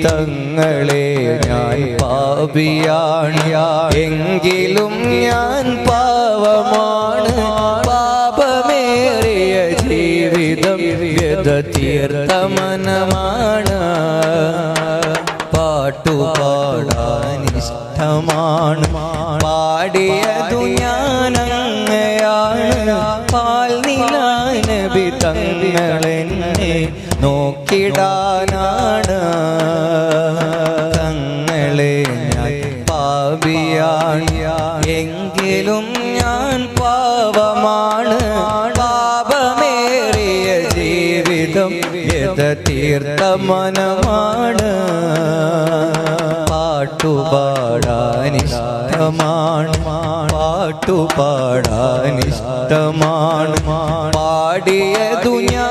തങ്ങളെ ഞാൻ പാപിയാണ്, എങ്കിലും ഞാൻ പാവമാണ്. പാപമേറിയ ജീവിതം വ്യത തീർത്ത മനമാണ്. പാട്ടുപാടാനിഷ്ടമാണ്, പാടിയതു ഞാനങ്ങയാണ്. പാൽനില നബി തങ്ങളെന്നെ നോക്കിടാനാണ്. തങ്ങളെ ഞാൻ പാപിയാണ്, എങ്കിലും ഞാൻ പാവമാണ്. പാപമേറിയ ജീവിതം വ്യത തീർത്ത മനമാണ്. പാട്ടുപാടാനിഷ്ടമാണ്, പാട്ടുപാടാനിഷ്ടമാണ്, പാടിയതു ഞാൻ